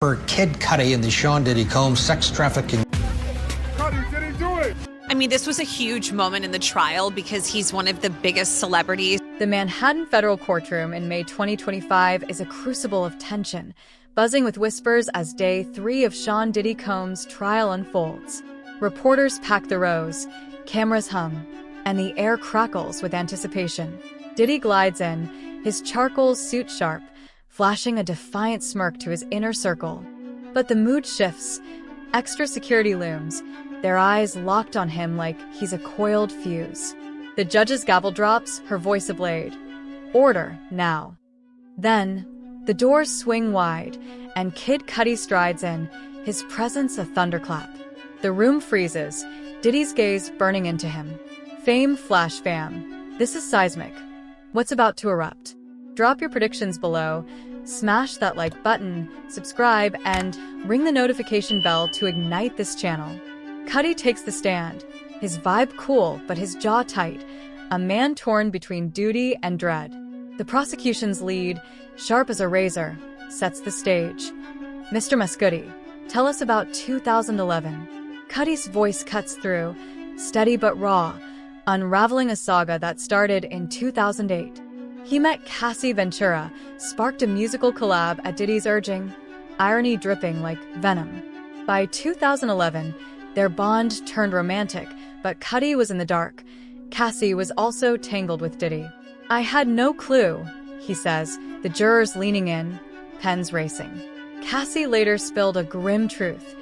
For Kid Cudi in the Sean Diddy Combs sex trafficking. Cudi, did he do it? I mean, this was a huge moment in the trial because he's one of the biggest celebrities. The Manhattan federal courtroom in May 2025 is a crucible of tension, buzzing with whispers as day 3 of Sean Diddy Combs' trial unfolds. Reporters pack the rows, cameras hum, and the air crackles with anticipation. Diddy glides in, his charcoal suit sharp, flashing a defiant smirk to his inner circle. But the mood shifts. Extra security looms, their eyes locked on him like he's a coiled fuse. The judge's gavel drops, her voice ablade. Order, now. Then, the doors swing wide, and Kid Cudi strides in, his presence a thunderclap. The room freezes, Diddy's gaze burning into him. Fame Flash fam, this is seismic. What's about to erupt? Drop your predictions below, smash that like button, subscribe, and ring the notification bell to ignite this channel. Cudi takes the stand, his vibe cool but his jaw tight, a man torn between duty and dread. The prosecution's lead, sharp as a razor, sets the stage. Mr. Muscudi, tell us about 2011. Cudi's voice cuts through, steady but raw, unraveling a saga that started in 2008. He met Cassie Ventura, sparked a musical collab at Diddy's urging, irony dripping like venom. By 2011, their bond turned romantic, but Cudi was in the dark. Cassie was also tangled with Diddy. I had no clue, he says, the jurors leaning in, pens racing. Cassie later spilled a grim truth.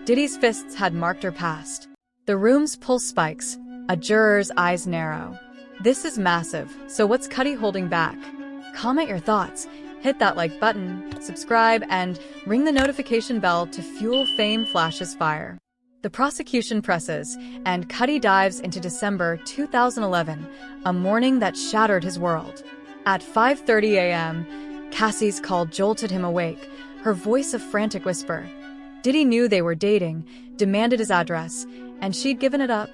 Diddy's fists had marked her past. The room's pulse spikes, a juror's eyes narrow. This is massive, so what's Cudi holding back? Comment your thoughts, hit that like button, subscribe, and ring the notification bell to fuel Fame Flash's fire. The prosecution presses, and Cudi dives into December 2011, a morning that shattered his world. At 5:30 a.m., Cassie's call jolted him awake, her voice a frantic whisper. Diddy knew they were dating, demanded his address, and she'd given it up,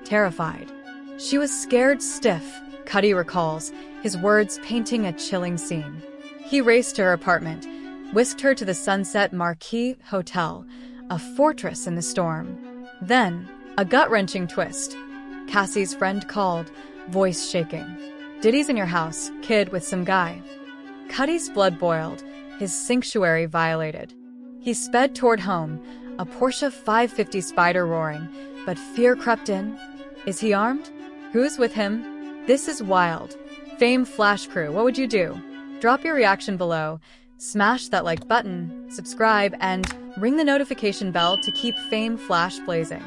terrified. She was scared stiff, Cudi recalls, his words painting a chilling scene. He raced to her apartment, whisked her to the Sunset Marquis Hotel, a fortress in the storm. Then, a gut-wrenching twist. Cassie's friend called, voice shaking. Diddy's in your house, kid with some guy. Cudi's blood boiled, his sanctuary violated. He sped toward home, a Porsche 550 Spider roaring, but fear crept in. Is he armed? Who's with him? This is wild. Fame Flash crew, what would you do? Drop your reaction below, smash that like button, subscribe, and ring the notification bell to keep Fame Flash blazing.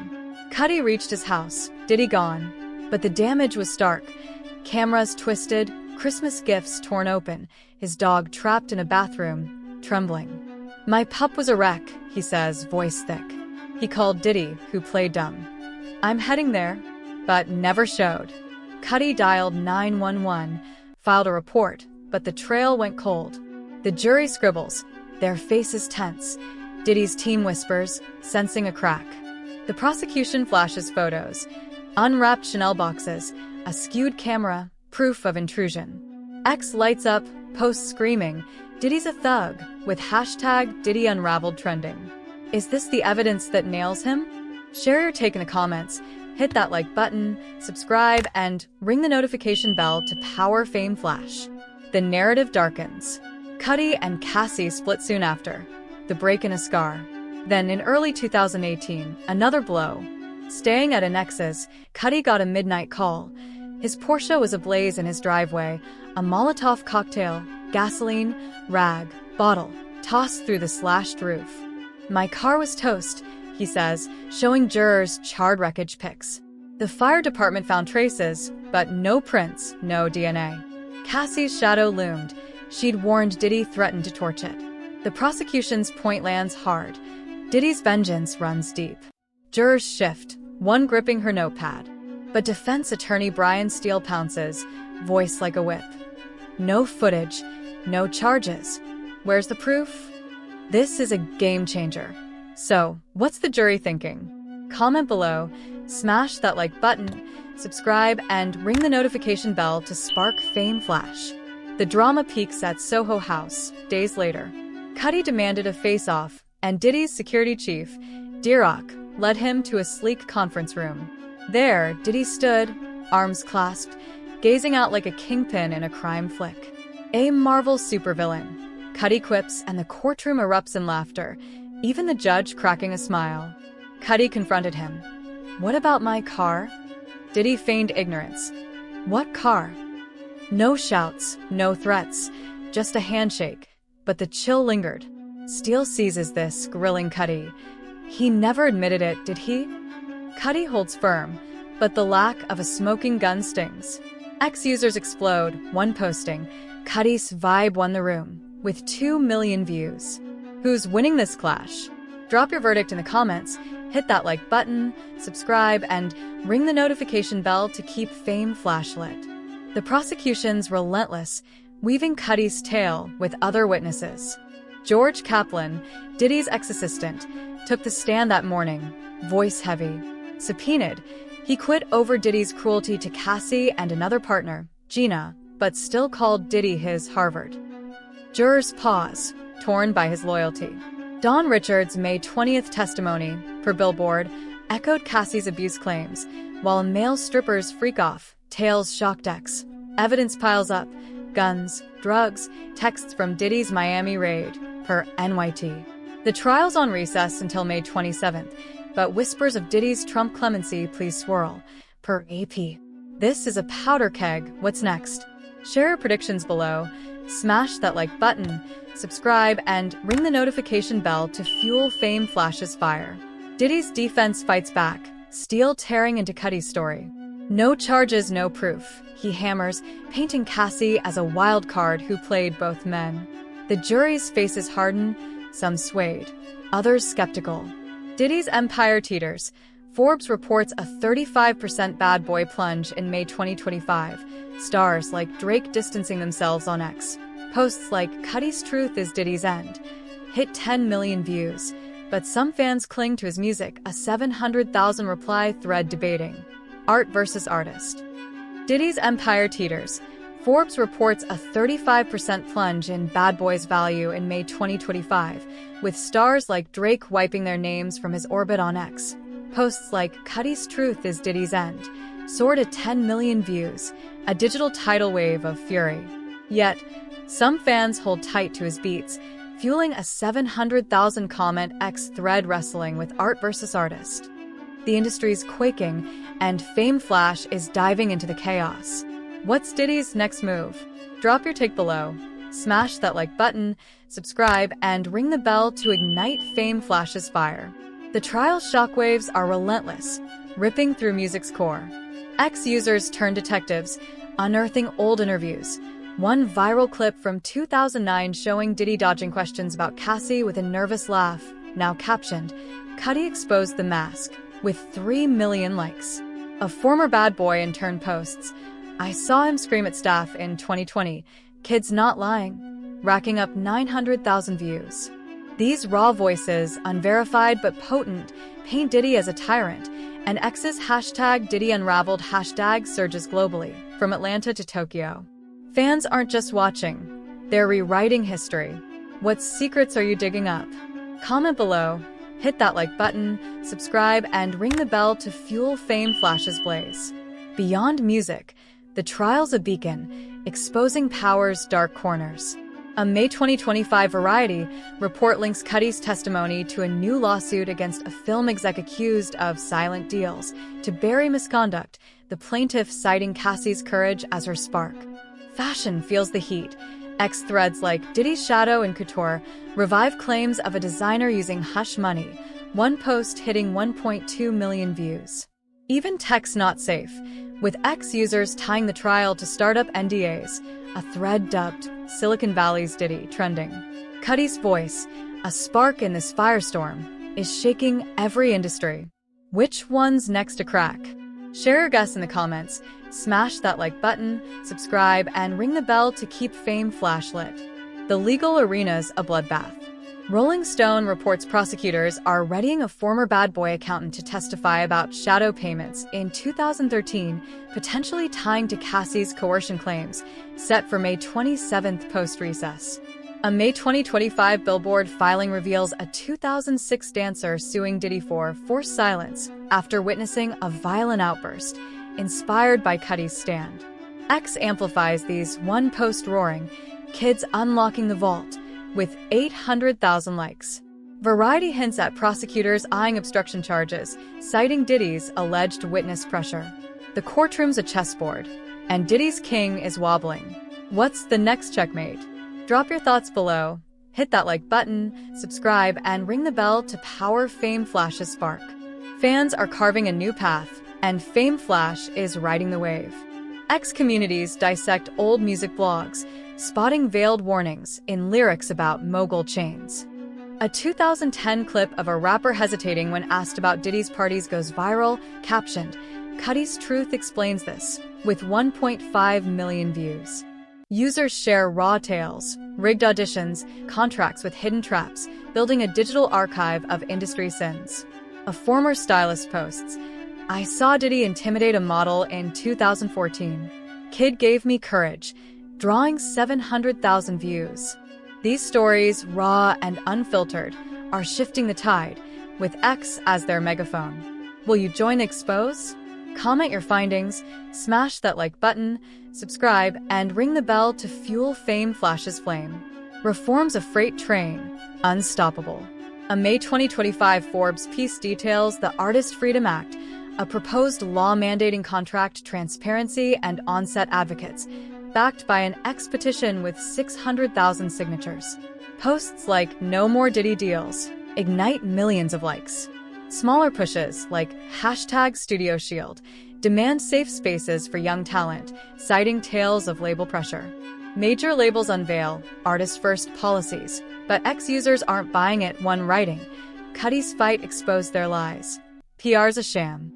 Cudi reached his house, Diddy gone, but the damage was stark. Cameras twisted, Christmas gifts torn open, his dog trapped in a bathroom, trembling. My pup was a wreck, he says, voice thick. He called Diddy, who played dumb. I'm heading there, but never showed. Cudi dialed 911, filed a report, but the trail went cold. The jury scribbles, their faces tense. Diddy's team whispers, sensing a crack. The prosecution flashes photos, unwrapped Chanel boxes, a skewed camera, proof of intrusion. X lights up, posts screaming, Diddy's a thug, with hashtag Diddy Unraveled trending. Is this the evidence that nails him? Share your take in the comments, hit that like button, subscribe, and ring the notification bell to power Fame Flash. The narrative darkens. Cudi and Cassie split soon after, the break in a scar. Then in early 2018, another blow. Staying at an ex's, Cudi got a midnight call. His Porsche was ablaze in his driveway, a Molotov cocktail, gasoline, rag, bottle, tossed through the slashed roof. My car was toast, he says, showing jurors charred wreckage pics. The fire department found traces, but no prints, no DNA. Cassie's shadow loomed. She'd warned Diddy threatened to torch it. The prosecution's point lands hard. Diddy's vengeance runs deep. Jurors shift, one gripping her notepad. But defense attorney Brian Steele pounces, voice like a whip. No footage, no charges. Where's the proof? This is a game changer. So, what's the jury thinking? Comment below, smash that like button, subscribe, and ring the notification bell to spark Fame Flash. The drama peaks at Soho House, days later. Cuddy demanded a face-off, and Diddy's security chief, D-Rock, led him to a sleek conference room. There, Diddy stood, arms clasped, gazing out like a kingpin in a crime flick. A Marvel supervillain. Cuddy quips, and the courtroom erupts in laughter, even the judge cracking a smile. Cuddy confronted him. "What about my car?" Diddy feigned ignorance. "What car?" No shouts, no threats, just a handshake. But the chill lingered. Steele seizes this, grilling Cuddy. He never admitted it, did he? Cuddy holds firm, but the lack of a smoking gun stings. Ex-users explode, one posting, "Cuddy's vibe won the room," with 2 million views. Who's winning this clash? Drop your verdict in the comments, hit that like button, subscribe, and ring the notification bell to keep fame flashlit. The prosecution's relentless, weaving Cuddy's tale with other witnesses. George Kaplan, Diddy's ex-assistant, took the stand that morning, voice heavy. Subpoenaed, he quit over Diddy's cruelty to Cassie and another partner, Gina, but still called Diddy his Harvard. Jurors pause, torn by his loyalty. Dawn Richards' May 20th testimony, per Billboard, echoed Cassie's abuse claims, while male strippers freak off, tales shocked ex. Evidence piles up, guns, drugs, texts from Diddy's Miami raid, per NYT. The trial's on recess until May 27th, but whispers of Diddy's Trump clemency please swirl, per AP. This is a powder keg, what's next? Share your predictions below, smash that like button, subscribe, and ring the notification bell to fuel Fame Flash's fire. Diddy's defense fights back, Steele tearing into Cuddy's story. No charges, no proof, he hammers, painting Cassie as a wild card who played both men. The jury's faces harden, some swayed, others skeptical. Diddy's empire teeters. Forbes reports a 35% bad boy plunge in May 2025. Stars like Drake distancing themselves on X. Posts like "Cuddy's truth is Diddy's end" hit 10 million views, but some fans cling to his music, a 700,000 reply thread debating art versus artist. Diddy's empire teeters. Forbes reports a 35% plunge in Bad Boy's value in May 2025, with stars like Drake wiping their names from his orbit on X. Posts like "Cuddy's truth is Diddy's end" soared to 10 million views, a digital tidal wave of fury. Yet, some fans hold tight to his beats, fueling a 700,000 comment X thread wrestling with art versus artist. The industry's quaking, and Fame Flash is diving into the chaos. What's Diddy's next move? Drop your take below, smash that like button, subscribe, and ring the bell to ignite Fame Flash's fire. The trial shockwaves are relentless, ripping through music's core. Ex-users turn detectives, unearthing old interviews. One viral clip from 2009 showing Diddy dodging questions about Cassie with a nervous laugh, now captioned, "Cuddy exposed the mask," with 3 million likes. A former bad boy in turn posts, "I saw him scream at staff in 2020, kids not lying," racking up 900,000 views. These raw voices, unverified but potent, paint Diddy as a tyrant, and X's hashtag Diddy Unraveled hashtag surges globally, from Atlanta to Tokyo. Fans aren't just watching, they're rewriting history. What secrets are you digging up? Comment below, hit that like button, subscribe, and ring the bell to fuel Fame Flash's blaze. Beyond music, the trial's a beacon, exposing power's dark corners. A May 2025 Variety report links Cuddy's testimony to a new lawsuit against a film exec accused of silent deals to bury misconduct, the plaintiff citing Cassie's courage as her spark. Fashion feels the heat. X threads like "Diddy's shadow in couture" revive claims of a designer using hush money, one post hitting 1.2 million views. Even tech's not safe, with X users tying the trial to startup NDAs, a thread dubbed Silicon Valley's Diddy trending. Cuddy's voice, a spark in this firestorm, is shaking every industry. Which one's next to crack? Share your guess in the comments, smash that like button, subscribe, and ring the bell to keep Fame Flash lit. The legal arena's a bloodbath. Rolling Stone reports prosecutors are readying a former bad boy accountant to testify about shadow payments in 2013, potentially tying to Cassie's coercion claims, set for May 27th post-recess. A May 2025 Billboard filing reveals a 2006 dancer suing Diddy for forced silence after witnessing a violent outburst inspired by Cuddy's stand. X amplifies these one-post roaring, kids unlocking the vault, with 800,000 likes. Variety hints at prosecutors eyeing obstruction charges, citing Diddy's alleged witness pressure. The courtroom's a chessboard, and Diddy's king is wobbling. What's the next checkmate? Drop your thoughts below, hit that like button, subscribe, and ring the bell to power Fame Flash's spark. Fans are carving a new path, and Fame Flash is riding the wave. X communities dissect old music blogs, spotting veiled warnings in lyrics about mogul chains. A 2010 clip of a rapper hesitating when asked about Diddy's parties goes viral, captioned, "Cuddy's Truth Explains This," with 1.5 million views. Users share raw tales, rigged auditions, contracts with hidden traps, building a digital archive of industry sins. A former stylist posts, "I saw Diddy intimidate a model in 2014. Kid gave me courage," drawing 700,000 views. These stories, raw and unfiltered, are shifting the tide, with X as their megaphone. Will you join Expose? Comment your findings, smash that like button, subscribe, and ring the bell to fuel Fame Flash's flame. Reform's a freight train, unstoppable. A May 2025 Forbes piece details the Artist Freedom Act, a proposed law mandating contract transparency and on-set advocates, backed by an X petition with 600,000 signatures. Posts like "No More Diddy Deals" ignite millions of likes. Smaller pushes like #StudioShield demand safe spaces for young talent, citing tales of label pressure. Major labels unveil artist-first policies, but X users aren't buying it. One writing, "Cuddy's fight exposed their lies. PR's a sham."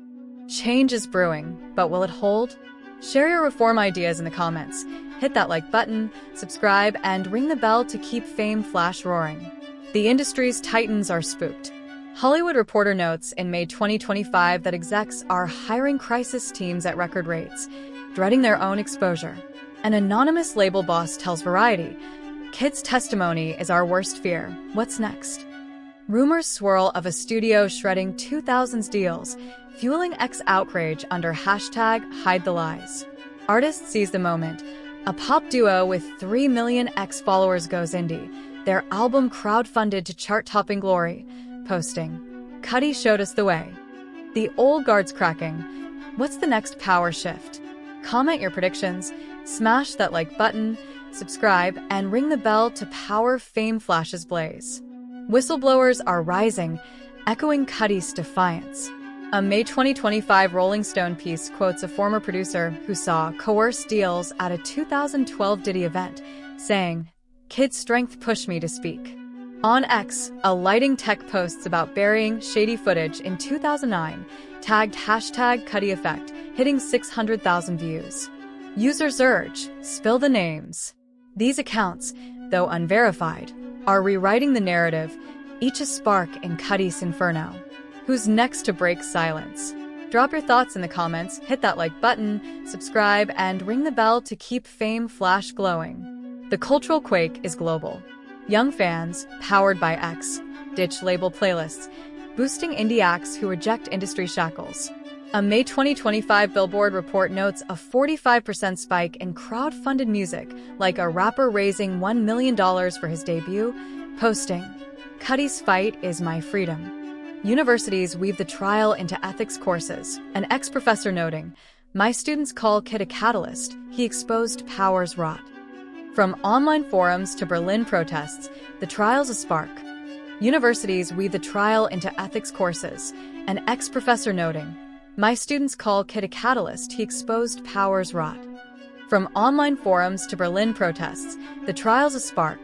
Change is brewing, but will it hold? Share your reform ideas in the comments, hit that like button, subscribe, and ring the bell to keep Fame Flash roaring. The industry's titans are spooked. Hollywood Reporter notes in May 2025 that execs are hiring crisis teams at record rates, dreading their own exposure. An anonymous label boss tells Variety, "Kids' testimony is our worst fear. What's next?" Rumors swirl of a studio shredding 2000s deals, fueling X outrage under #HideTheLies. Artists seize the moment. A pop duo with 3 million X followers goes indie, their album crowdfunded to chart-topping glory, posting, "Cuddy showed us the way." The old guard's cracking. What's the next power shift? Comment your predictions, smash that like button, subscribe, and ring the bell to power Fame Flash's blaze. Whistleblowers are rising, echoing Cuddy's defiance. A May 2025 Rolling Stone piece quotes a former producer who saw coerced deals at a 2012 Diddy event, saying, "Kid's strength pushed me to speak." On X, a lighting tech posts about burying shady footage in 2009, tagged #CuddyEffect, hitting 600,000 views. Users urge, spill the names. These accounts, though unverified, are rewriting the narrative, each a spark in Cuddy's inferno. Who's next to break silence? Drop your thoughts in the comments, hit that like button, subscribe, and ring the bell to keep Fame Flash glowing. The cultural quake is global. Young fans, powered by X, ditch label playlists, boosting indie acts who reject industry shackles. A May 2025 Billboard report notes a 45% spike in crowd-funded music, like a rapper raising $1 million for his debut, posting, "Cuddy's fight is my freedom." Universities weave the trial into ethics courses, an ex-professor noting, "My students call Kid a catalyst, he exposed powers wrought." From online forums to Berlin protests, the trial's a spark. Universities weave the trial into ethics courses, an ex-professor noting, "My students call Kid a catalyst, he exposed powers wrought." From online forums to Berlin protests, the trial's a spark.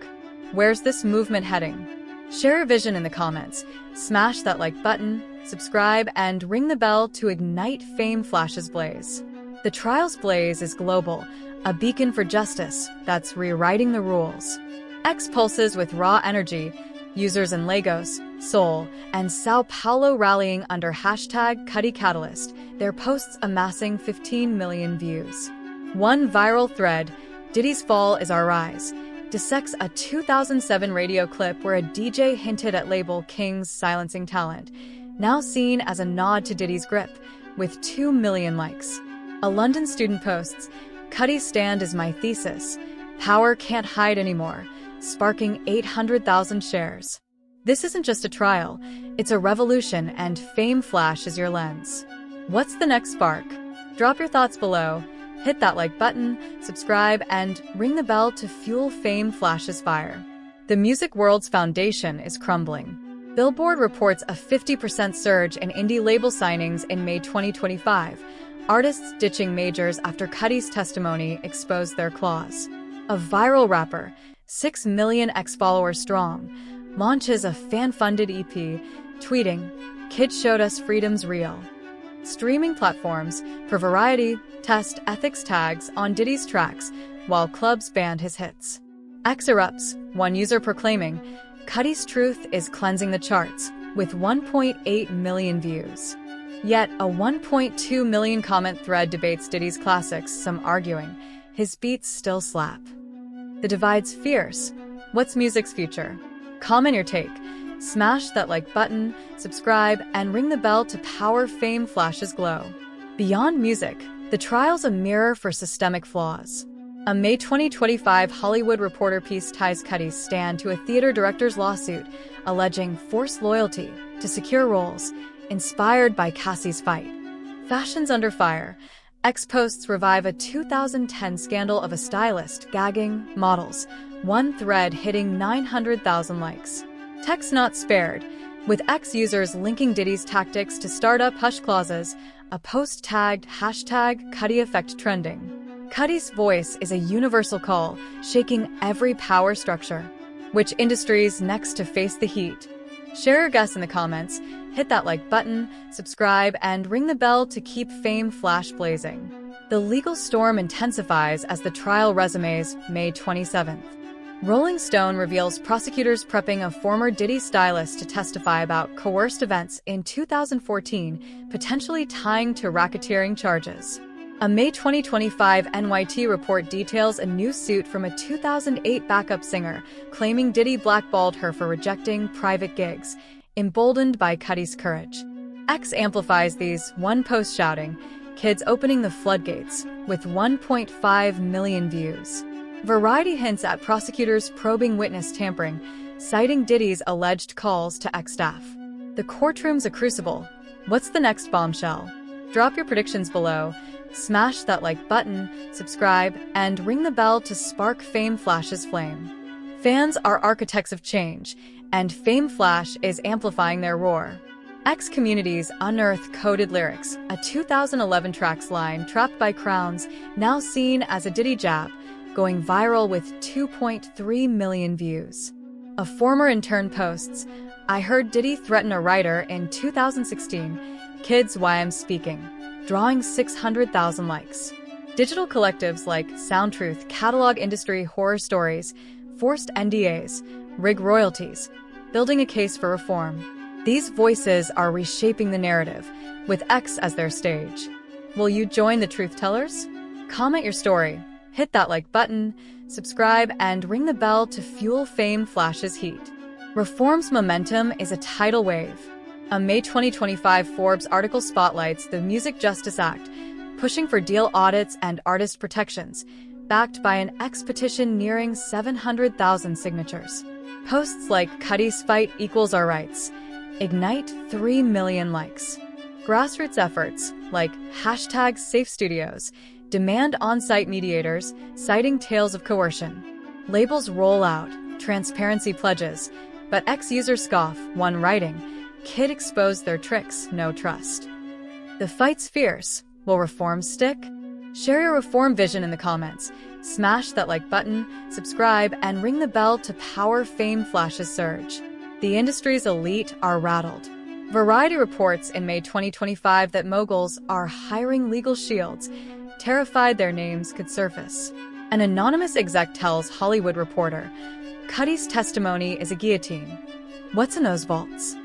Where's this movement heading? Share your vision in the comments, smash that like button, subscribe, and ring the bell to ignite Fame Flash's blaze. The trial's blaze is global, a beacon for justice that's rewriting the rules. X pulses with raw energy, users in Lagos, Seoul, and Sao Paulo rallying under #CuddyCatalyst, their posts amassing 15 million views. One viral thread, "Diddy's fall is our rise," dissects a 2007 radio clip where a DJ hinted at label King's silencing talent, now seen as a nod to Diddy's grip, with 2 million likes. A London student posts, "Cuddy's stand is my thesis. Power can't hide anymore," sparking 800,000 shares. This isn't just a trial, it's a revolution, and Fame Flash is your lens. What's the next spark? Drop your thoughts below, hit that like button, subscribe, and ring the bell to fuel Fame Flash's fire. The music world's foundation is crumbling. Billboard reports a 50% surge in indie label signings in May 2025, artists ditching majors after Cuddy's testimony exposed their claws. A viral rapper, 6 million ex-followers strong, launches a fan-funded EP, tweeting, "Kids showed us freedom's real." Streaming platforms, for Variety, test ethics tags on Diddy's tracks, while clubs banned his hits. X erupts, one user proclaiming, "Cuddy's truth is cleansing the charts," with 1.8 million views. Yet a 1.2 million comment thread debates Diddy's classics, some arguing, his beats still slap. The divide's fierce. What's music's future? Comment your take. Smash that like button, subscribe, and ring the bell to power Fame Flash's glow. Beyond music, the trial's a mirror for systemic flaws. A May 2025 Hollywood Reporter piece ties Cuddy's stand to a theater director's lawsuit, alleging forced loyalty to secure roles, inspired by Cassie's fight. Fashion's under fire. X posts revive a 2010 scandal of a stylist gagging models, one thread hitting 900,000 likes. Tech's not spared, with X users linking Diddy's tactics to startup hush clauses, a post tagged #CuddyEffect trending. Cuddy's voice is a universal call, shaking every power structure. Which industry's next to face the heat? Share your guess in the comments, hit that like button, subscribe, and ring the bell to keep Fame Flash blazing. The legal storm intensifies as the trial resumes May 27th. Rolling Stone reveals prosecutors prepping a former Diddy stylist to testify about coerced events in 2014, potentially tying to racketeering charges. A May 2025 NYT report details a new suit from a 2008 backup singer, claiming Diddy blackballed her for rejecting private gigs, emboldened by Cuddy's courage. X amplifies these, one post shouting, "Kids opening the floodgates," with 1.5 million views. Variety hints at prosecutors probing witness tampering, citing Diddy's alleged calls to X staff. The courtroom's a crucible. What's the next bombshell? Drop your predictions below, smash that like button, subscribe, and ring the bell to spark Fame Flash's flame. Fans are architects of change, and Fame Flash is amplifying their roar. X communities unearth coded lyrics, a 2011 tracks line trapped by crowns, now seen as a Diddy jab, going viral with 2.3 million views. A former intern posts, "I heard Diddy threaten a writer in 2016. Kids, why I'm speaking," drawing 600,000 likes. Digital collectives like SoundTruth catalog industry horror stories, forced NDAs, rig royalties, building a case for reform. These voices are reshaping the narrative, with X as their stage. Will you join the truth tellers? Comment your story, hit that like button, subscribe, and ring the bell to fuel Fame Flash's heat. Reform's momentum is a tidal wave. A May 2025 Forbes article spotlights the Music Justice Act, pushing for deal audits and artist protections, backed by an X petition nearing 700,000 signatures. Posts like "Cuddy's fight equals our rights" ignite 3 million likes. Grassroots efforts like #SafeStudios demand on-site mediators, citing tales of coercion. Labels roll out transparency pledges, but X users scoff, one writing, "Kid exposed their tricks, no trust." The fight's fierce. Will reform stick? Share your reform vision in the comments. Smash that like button, subscribe, and ring the bell to power Fame Flash's surge. The industry's elite are rattled. Variety reports in May 2025 that moguls are hiring legal shields, terrified their names could surface. An anonymous exec tells Hollywood Reporter, "Cuddy's testimony is a guillotine. What's in those vaults?"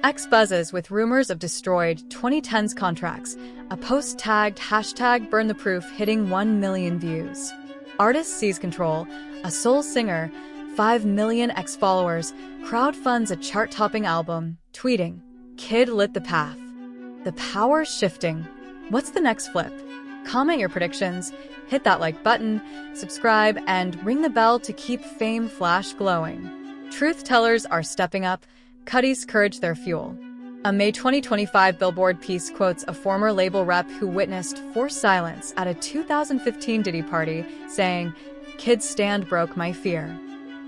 X buzzes with rumors of destroyed 2010s contracts, a post tagged #BurnTheProof hitting 1 million views. Artist seize control. A soul singer, 5 million X followers, crowdfunds a chart-topping album, tweeting, "Kid lit the path." The power's shifting. What's the next flip? Comment your predictions, hit that like button, subscribe, and ring the bell to keep Fame Flash glowing. Truth tellers are stepping up. Cuddy's courage their fuel. A May 2025 Billboard piece quotes a former label rep who witnessed forced silence at a 2015 Diddy party, saying, "Kids stand broke my fear."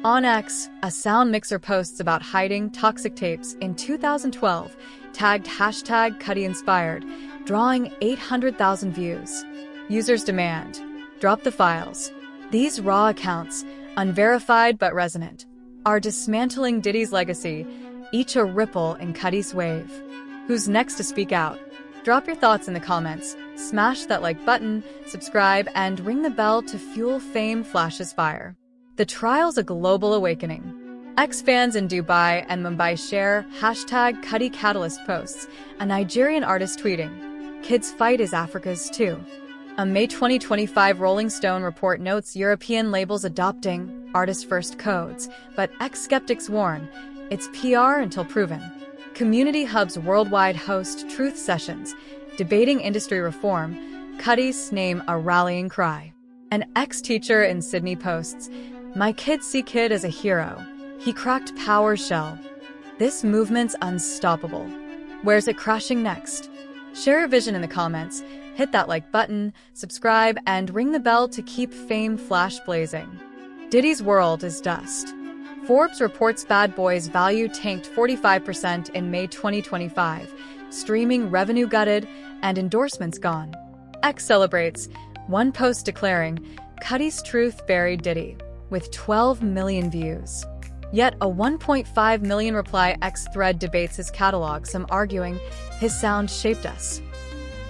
On X, a sound mixer posts about hiding toxic tapes in 2012, tagged #CuddyInspired, drawing 800,000 views. Users demand, drop the files. These raw accounts, unverified but resonant, are dismantling Diddy's legacy, each a ripple in Cuddy's wave. Who's next to speak out? Drop your thoughts in the comments, smash that like button, subscribe, and ring the bell to fuel Fame Flash's fire. The trial's a global awakening. X-fans in Dubai and Mumbai share #CuddyCatalyst posts, a Nigerian artist tweeting, "Kids' fight is Africa's too." A May 2025 Rolling Stone report notes European labels adopting artist-first codes, but X-skeptics warn, it's PR until proven. Community hubs worldwide host truth sessions, debating industry reform. Cuddy's name a rallying cry. An ex-teacher in Sydney posts, "My kids see Kid as a hero. He cracked power's shell." This movement's unstoppable. Where's it crashing next? Share your vision in the comments, hit that like button, subscribe, and ring the bell to keep Fame Flash blazing. Diddy's world is dust. Forbes reports Bad Boys' value tanked 45% in May 2025, streaming revenue gutted, and endorsements gone. X celebrates, one post declaring, "Cuddy's truth buried Diddy," with 12 million views. Yet a 1.5 million reply X thread debates his catalog, some arguing his sound shaped us.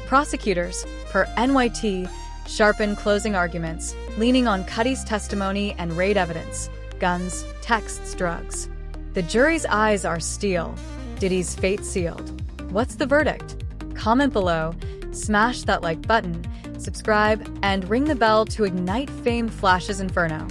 Prosecutors, per NYT, sharpen closing arguments, leaning on Cuddy's testimony and raid evidence, guns, texts, drugs. The jury's eyes are steel, Diddy's fate sealed. What's the verdict? Comment below, smash that like button, subscribe, and ring the bell to ignite Fame Flash's inferno.